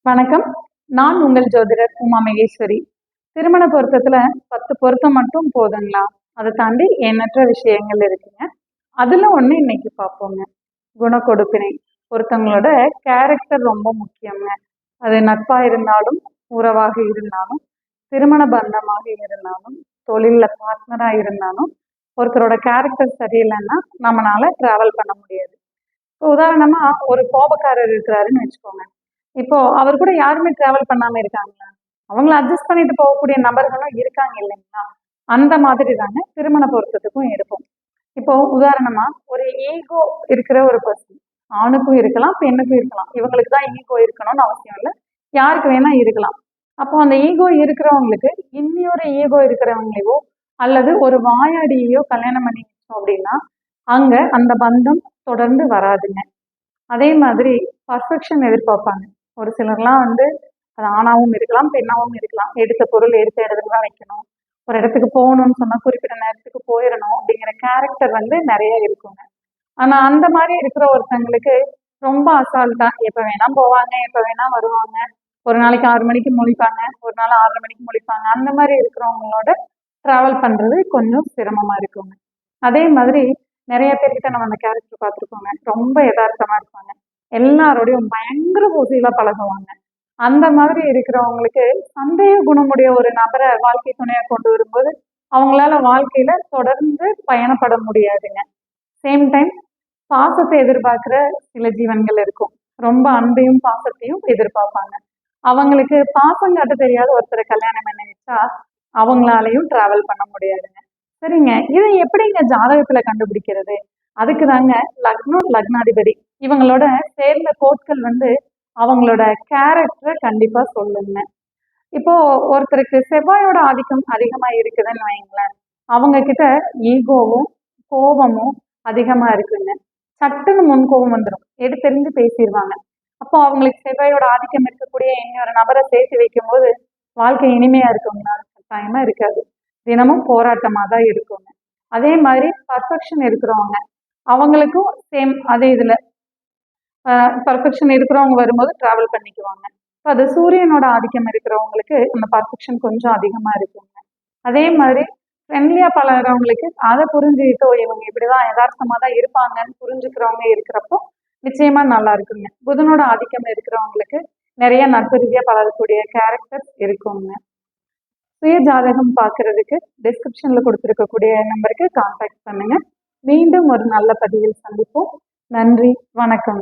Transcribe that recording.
வணக்கம். நான் உங்கள் ஜோதிடர் உமா மகேஸ்வரி. திருமண பொருத்தத்துல 10 பொருத்தம் மட்டும் போதுங்களா? அதை தாண்டி எண்ணற்ற விஷயங்கள் இருக்குங்க. அதுல ஒண்ணு இன்னைக்கு பார்ப்போங்க. குணக்கொடுப்பினை. ஒருத்தவங்களோட கேரக்டர் ரொம்ப முக்கியங்க. அது நட்பா இருந்தாலும், உறவாக இருந்தாலும், திருமண பந்தமாக இருந்தாலும், தொழில்ல பார்ட்னரா இருந்தாலும், ஒருத்தரோட கேரக்டர் சரியில்லைன்னா நம்மளால டிராவல் பண்ண முடியாது. இப்போ உதாரணமா ஒரு கோபக்காரர் இருக்கிறாருன்னு வச்சுக்கோங்க. இப்போ அவர் கூட யாருமே டிராவல் பண்ணாம இருக்காங்களா? அவங்கள அட்ஜஸ்ட் பண்ணிட்டு போகக்கூடிய நபர்களும் இருக்காங்க இல்லைங்களா? அந்த மாதிரி தாங்க திருமண பொருத்தத்துக்கும் இருக்கும். இப்போ உதாரணமா ஒரு ஈகோ இருக்கிற ஒரு பர்சன், ஆணுக்கும் இருக்கலாம், பெண்ணுக்கும் இருக்கலாம். இவங்களுக்கு தான் ஈகோ இருக்கணும்னு அவசியம் இல்லை. யாருக்கு வேணா இருக்கலாம். அப்போ அந்த ஈகோ இருக்கிறவங்களுக்கு இன்னொரு ஈகோ இருக்கிறவங்களையோ அல்லது ஒரு வாயாடியையோ கல்யாணம் பண்ணி வச்சோம் அப்படின்னா அங்க அந்த பந்தம் தொடர்ந்து வராதுங்க. அதே மாதிரி பர்ஃபெக்ஷன் எதிர்பார்ப்பாங்க. ஒரு சிலர்லாம் வந்து அது ஆணாவும் இருக்கலாம், பெண்ணாவும் இருக்கலாம். எடுத்த பொருள் எடுத்த இடத்துல தான் வைக்கணும். ஒரு இடத்துக்கு போகணும்னு சொன்னா குறிப்பிட்ட நேரத்துக்கு போயிடணும் அப்படிங்கிற கேரக்டர் வந்து நிறைய இருக்குங்க. ஆனா அந்த மாதிரி இருக்கிற ஒருத்தங்களுக்கு ரொம்ப அசால்ட்டா எப்ப வேணா போவாங்க, எப்ப வேணா வருவாங்க. ஒரு நாளைக்கு 6 மணிக்கு முழிப்பாங்க, ஒரு நாள் 6:30 மணிக்கு முழிப்பாங்க. அந்த மாதிரி இருக்கிறவங்களோட டிராவல் பண்றது கொஞ்சம் சிரமமா இருக்குங்க. அதே மாதிரி நிறைய பேர்கிட்ட நம்ம அந்த கேரக்டர் பார்த்துருக்கோங்க. ரொம்ப யதார்த்தமா இருப்பாங்க. எல்லாரோடையும் பயங்கர சோசியலா பழகுவாங்க. அந்த மாதிரி இருக்கிறவங்களுக்கு சந்தேக குணமுடைய ஒரு நபரை வாழ்க்கை துணையா கொண்டு வரும்போது அவங்களால வாழ்க்கையில தொடர்ந்து பயணப்பட முடியாதுங்க. சேம் டைம் பாசத்தை எதிர்பார்க்கிற சில ஜீவன்கள் இருக்கும். ரொம்ப அன்பையும் பாசத்தையும் எதிர்பார்ப்பாங்க. அவங்களுக்கு பாசம் காட்ட தெரியாத ஒருத்தரை கல்யாணம் பண்ணி வச்சா அவங்களாலையும் டிராவல் பண்ண முடியாதுங்க. சரிங்க, இதை எப்படிங்க ஜாதகத்துல கண்டுபிடிக்கிறது? அதுக்கு தாங்க லக்னம், லக்னாதிபதி இவங்களோட சேர்ந்த கோட்கள் வந்து அவங்களோட கேரக்டரை கண்டிப்பா சொல்லுங்க. இப்போ ஒருத்தருக்கு செவ்வாயோட ஆதிக்கம் அதிகமா இருக்குதுன்னு வைங்களேன், அவங்க கிட்ட ஈகோவும் கோபமும் அதிகமா இருக்குங்க. சட்டுன்னு முன்கோபம் வந்துடும், எடுத்தெறிஞ்சு பேசிடுவாங்க. அப்போ அவங்களுக்கு செவ்வாயோட ஆதிக்கம் இருக்கக்கூடிய இன்னொரு நபரை சேர்த்து வைக்கும் போது வாழ்க்கை இனிமையா இருக்குங்களா? கட்டாயமா இருக்காது. தினமும் போராட்டமா தான் இருக்குங்க. அதே மாதிரி பர்ஃபெக்ஷன் இருக்கிறவங்க அவங்களுக்கும் சேம் அதே இதுல பர்ஃபெக்ஷன் இருக்கிறவங்க வரும்போது டிராவல் பண்ணிக்குவாங்க. இப்போ அது சூரியனோட ஆதிக்கம் இருக்கிறவங்களுக்கு அந்த பர்ஃபெக்ஷன் கொஞ்சம் அதிகமா இருக்குங்க. அதே மாதிரி ஃப்ரெண்ட்லியா பழகிறவங்களுக்கு அதை புரிஞ்சுக்கிட்டோ இவங்க இப்படிதான் யதார்த்தமா தான் இருப்பாங்கன்னு புரிஞ்சுக்கிறவங்க இருக்கிறப்போ நிச்சயமா நல்லா இருக்குங்க. புதனோட ஆதிக்கம் இருக்கிறவங்களுக்கு நிறைய நட்பு ரீதியா பழகக்கூடிய கேரக்டர் இருக்குங்க. சுய ஜாதகம் பார்க்கறதுக்கு டிஸ்கிரிப்ஷன்ல கொடுத்துருக்கக்கூடிய நம்பருக்கு கான்டாக்ட் பண்ணுங்க. மீண்டும் ஒரு நல்ல பதிவில் சந்திப்போம். நன்றி, வணக்கம்.